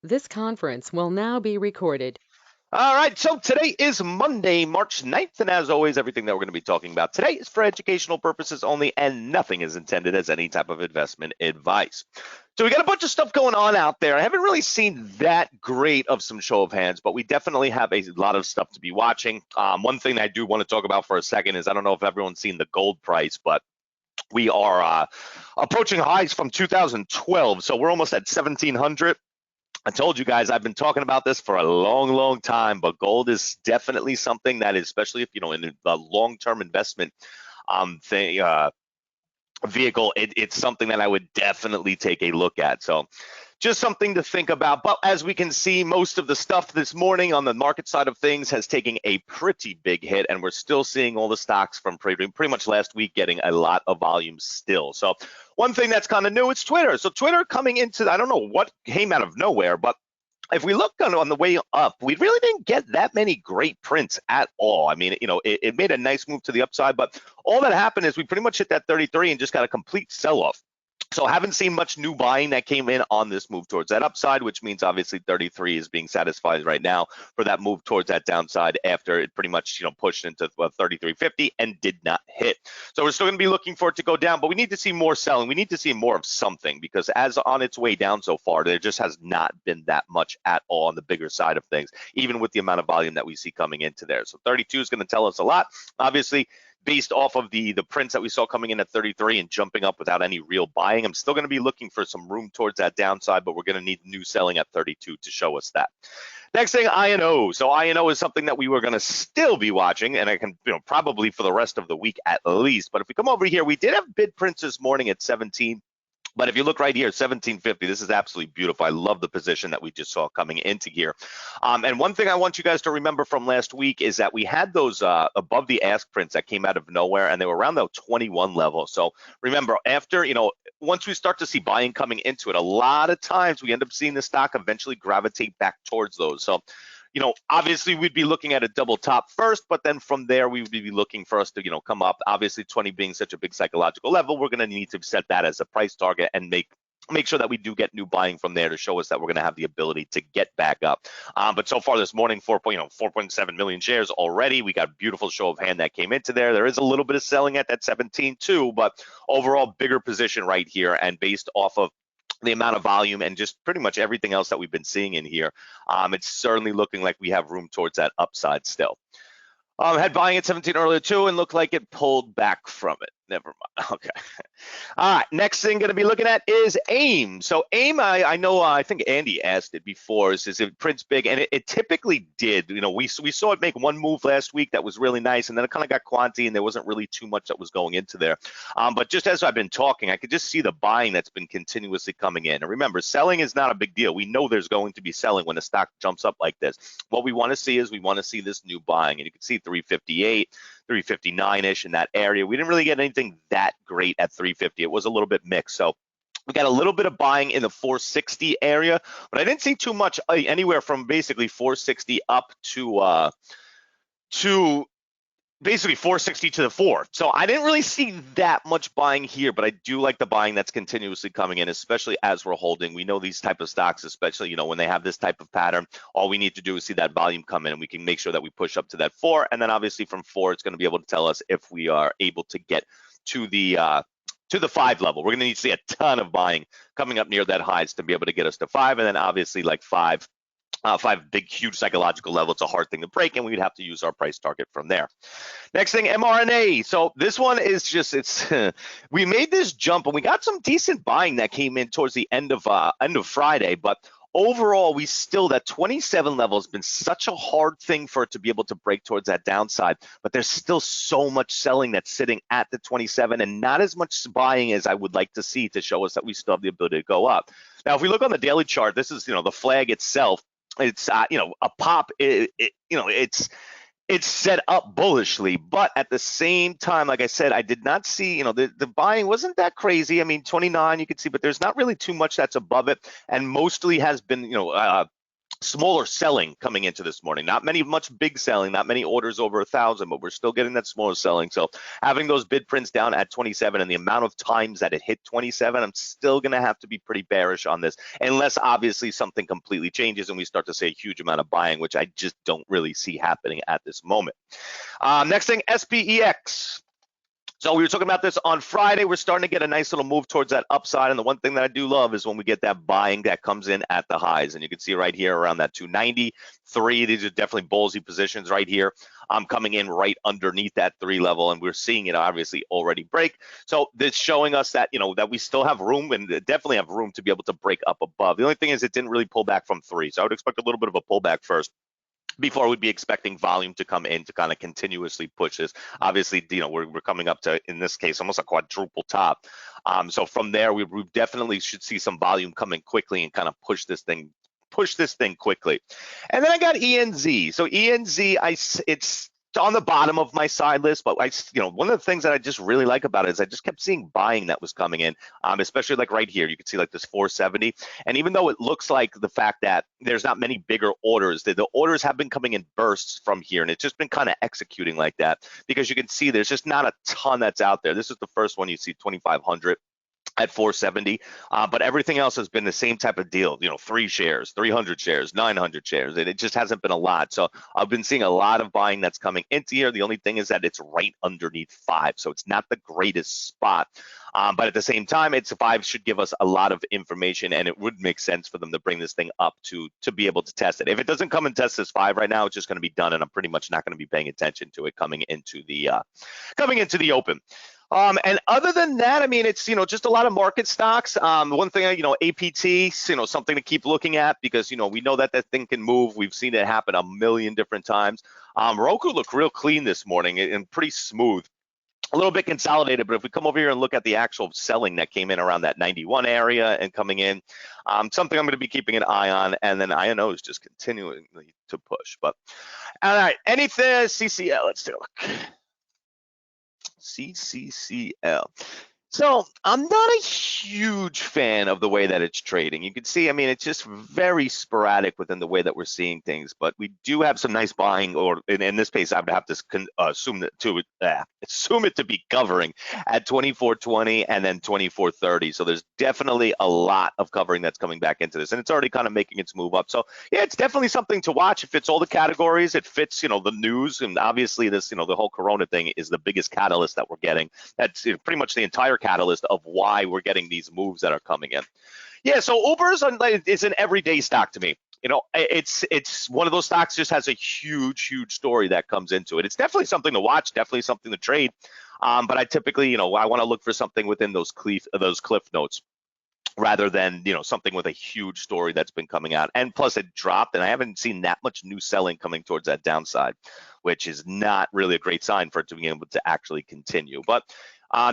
This conference will now be recorded. All right, so today is Monday, March 9th, and as always, everything that we're going to be talking about today is for educational purposes only, and nothing is intended as any type of investment advice. So we got a bunch of stuff going on out there. I haven't really seen that great of some show of hands, but we definitely have a lot of stuff to be watching. One thing I do want to talk about for a second is I don't know if everyone's seen the gold price, but we are approaching highs from 2012, so we're almost at 1700. I told you guys I've been talking about this for a long, long time, but gold is definitely something that is, especially if in a long-term investment thing vehicle, it's something that I would definitely take a look at. So just something to think about. But as we can see, most of the stuff this morning on the market side of things has taken a pretty big hit, and we're still seeing all the stocks from pretty much last week getting a lot of volume still. So one thing that's kind of new, it's Twitter. So Twitter coming into, I don't know what came out of nowhere, but if we look on the way up, we really didn't get that many great prints at all. I mean, it made a nice move to the upside, but all that happened is we pretty much hit that 33 and just got a complete sell-off. So haven't seen much new buying that came in on this move towards that upside, which means obviously 33 is being satisfied right now for that move towards that downside after it pretty much pushed into 33.50 and did not hit. So we're still going to be looking for it to go down, but we need to see more selling. We need to see more of something because as on its way down so far, there just has not been that much at all on the bigger side of things, even with the amount of volume that we see coming into there. So 32 is going to tell us a lot. Obviously, based off of the prints that we saw coming in at 33 and jumping up without any real buying, I'm still going to be looking for some room towards that downside, but we're going to need new selling at 32 to show us that. Next thing, INO. So INO is something that we were going to still be watching, and I can, probably for the rest of the week at least. But if we come over here, we did have bid prints this morning at 17. But if you look right here, 1750, this is absolutely beautiful. I love the position that we just saw coming into here. And one thing I want you guys to remember from last week is that we had those above the ask prints that came out of nowhere, and they were around the 21 level. So remember, after, once we start to see buying coming into it, a lot of times we end up seeing the stock eventually gravitate back towards those. So obviously we'd be looking at a double top first, but then from there we would be looking for us to, come up. Obviously 20 being such a big psychological level, we're going to need to set that as a price target and make sure that we do get new buying from there to show us that we're going to have the ability to get back up. But so far this morning, 4.7 million shares already. We got a beautiful show of hand that came into there. There is a little bit of selling at that 17 too, but overall bigger position right here. And based off of the amount of volume and just pretty much everything else that we've been seeing in here, it's certainly looking like we have room towards that upside still. Had buying at 17 earlier too and looked like it pulled back from it. Never mind. Okay. All right. Next thing going to be looking at is AIM. So AIM, I know, I think Andy asked it before, is it prints big? And it typically did. We saw it make one move last week that was really nice, and then it kind of got quantity, and there wasn't really too much that was going into there. But just as I've been talking, I could just see the buying that's been continuously coming in. And remember, selling is not a big deal. We know there's going to be selling when the stock jumps up like this. What we want to see is we want to see this new buying, and you can see 358. 359-ish in that area. We didn't really get anything that great at 350. It was a little bit mixed. So we got a little bit of buying in the 460 area, but I didn't see too much anywhere from basically 460 up to basically 460 to the 4. So I didn't really see that much buying here, but I do like the buying that's continuously coming in, especially as we're holding. We know these type of stocks, especially, when they have this type of pattern, all we need to do is see that volume come in and we can make sure that we push up to that 4. And then obviously from 4, it's going to be able to tell us if we are able to get to the 5 level. We're going to need to see a ton of buying coming up near that highs to be able to get us to 5. And then obviously like 5 big, huge psychological level. It's a hard thing to break, and we'd have to use our price target from there. Next thing, mRNA. So this one is just, we made this jump, and we got some decent buying that came in towards the end of Friday, but overall, that 27 level has been such a hard thing for it to be able to break towards that downside, but there's still so much selling that's sitting at the 27 and not as much buying as I would like to see to show us that we still have the ability to go up. Now, if we look on the daily chart, this is, the flag itself. It's a pop. It's set up bullishly, but at the same time, like I said, I did not see, the buying wasn't that crazy. I mean, 29 you can see, but there's not really too much that's above it, and mostly has been, smaller selling coming into this morning. Not much big selling, not many orders over 1,000, but we're still getting that smaller selling. So having those bid prints down at 27 and the amount of times that it hit 27, I'm still going to have to be pretty bearish on this, unless obviously something completely changes and we start to see a huge amount of buying, which I just don't really see happening at this moment. Next thing, SPEX. So we were talking about this on Friday. We're starting to get a nice little move towards that upside. And the one thing that I do love is when we get that buying that comes in at the highs. And you can see right here around that 293. These are definitely ballsy positions right here. I'm coming in right underneath that 3 level, and we're seeing it obviously already break. So this showing us that, that we still have room, and definitely have room to be able to break up above. The only thing is it didn't really pull back from 3. So I would expect a little bit of a pullback first before we'd be expecting volume to come in to kind of continuously push this. Obviously, we're coming up to, in this case, almost a quadruple top. So from there, we definitely should see some volume coming quickly and kind of push this thing quickly. And then I got ENZ. So ENZ, it's on the bottom of my side list, but one of the things that I just really like about it is I just kept seeing buying that was coming in, especially like right here. You can see like this 470, and even though it looks like the fact that there's not many bigger orders, the orders have been coming in bursts from here, and it's just been kind of executing like that, because you can see there's just not a ton that's out there. This is the first one you see, 2,500 at 470, but everything else has been the same type of deal, 3 shares, 300 shares, 900 shares, and it just hasn't been a lot. So I've been seeing a lot of buying that's coming into here. The only thing is that it's right underneath 5, so it's not the greatest spot, but at the same time, 5 should give us a lot of information, and it would make sense for them to bring this thing up to be able to test it. If it doesn't come and test this 5 right now, it's just going to be done, and I'm pretty much not going to be paying attention to it coming into the open. And other than that, I mean, it's, just a lot of market stocks. One thing, APT, something to keep looking at, because, we know that thing can move. We've seen it happen a million different times. Roku looked real clean this morning and pretty smooth. A little bit consolidated, but if we come over here and look at the actual selling that came in around that 91 area and coming in, something I'm going to be keeping an eye on. And then INO is just continuing to push. But all right, anything CCL, let's take a look. CCCL. So I'm not a huge fan of the way that it's trading. You can see, I mean, it's just very sporadic within the way that we're seeing things, but we do have some nice buying, or in this case, I would have to assume it to be covering at 24.20 and then 24.30. So there's definitely a lot of covering that's coming back into this, and it's already kind of making its move up. So yeah, it's definitely something to watch. It fits all the categories. It fits, the news, and obviously this, the whole Corona thing is the biggest catalyst that we're getting. That's pretty much the entire catalyst of why we're getting these moves that are coming in. Yeah, so Uber is an everyday stock to me. It's one of those stocks, just has a huge story that comes into it. It's definitely something to watch, definitely something to trade. But I typically, I want to look for something within those cliff notes, rather than, something with a huge story that's been coming out. And plus it dropped, and I haven't seen that much new selling coming towards that downside, which is not really a great sign for it to be able to actually continue. But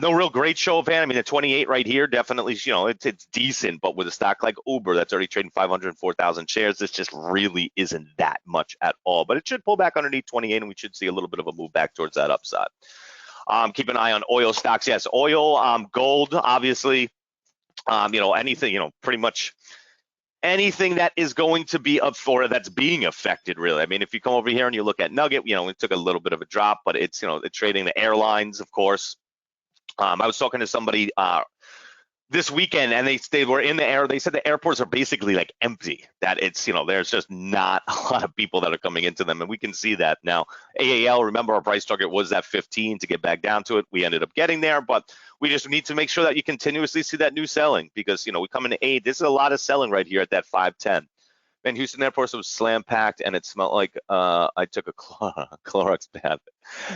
no real great show of hand. I mean, the 28 right here, definitely, it's decent, but with a stock like Uber that's already trading 504,000 shares, this just really isn't that much at all. But it should pull back underneath 28, and we should see a little bit of a move back towards that upside. Keep an eye on oil stocks. Yes, oil, gold, obviously, anything, pretty much anything that is going to be up for that's being affected, really. I mean, if you come over here and you look at Nugget, it took a little bit of a drop, but it's, it's trading the airlines, of course. I was talking to somebody this weekend, and they were in the air. They said the airports are basically like empty, that it's, there's just not a lot of people that are coming into them, and we can see that now. AAL, remember, our price target was that 15 to get back down to it. We ended up getting there, but we just need to make sure that you continuously see that new selling, because, we come into 8. This is a lot of selling right here at that 510. Man, Houston Airport was slam packed, and it smelled like I took a Clorox bath.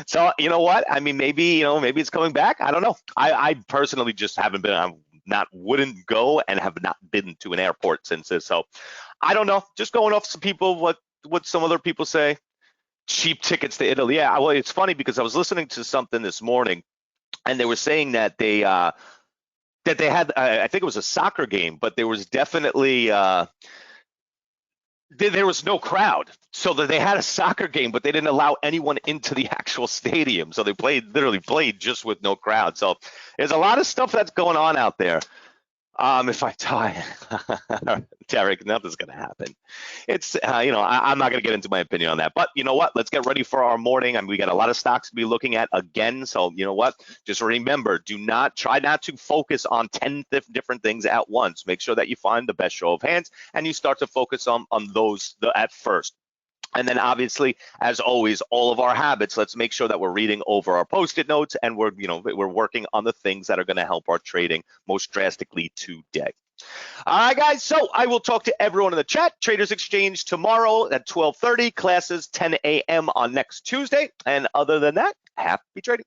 So you know what? I mean, maybe maybe it's coming back. I don't know. I personally just haven't been. Wouldn't go and have not been to an airport since this. So I don't know. Just going off some people, what some other people say. Cheap tickets to Italy. Yeah. Well, it's funny because I was listening to something this morning, and they were saying that they had. I think it was a soccer game, but there was definitely. There was no crowd, so that they had a soccer game, but they didn't allow anyone into the actual stadium. So they literally played just with no crowd. So there's a lot of stuff that's going on out there. If I die, Derek, nothing's going to happen. It's, I'm not going to get into my opinion on that. But you know what? Let's get ready for our morning. I mean, we got a lot of stocks to be looking at again. So you know what? Just remember, try not to focus on 10 different things at once. Make sure that you find the best show of hands and you start to focus on those at first. And then obviously, as always, all of our habits, let's make sure that we're reading over our Post-it notes and we're working on the things that are going to help our trading most drastically today. All right, guys. So I will talk to everyone in the chat. Traders Exchange tomorrow at 12:30, classes 10 a.m. on next Tuesday. And other than that, happy trading.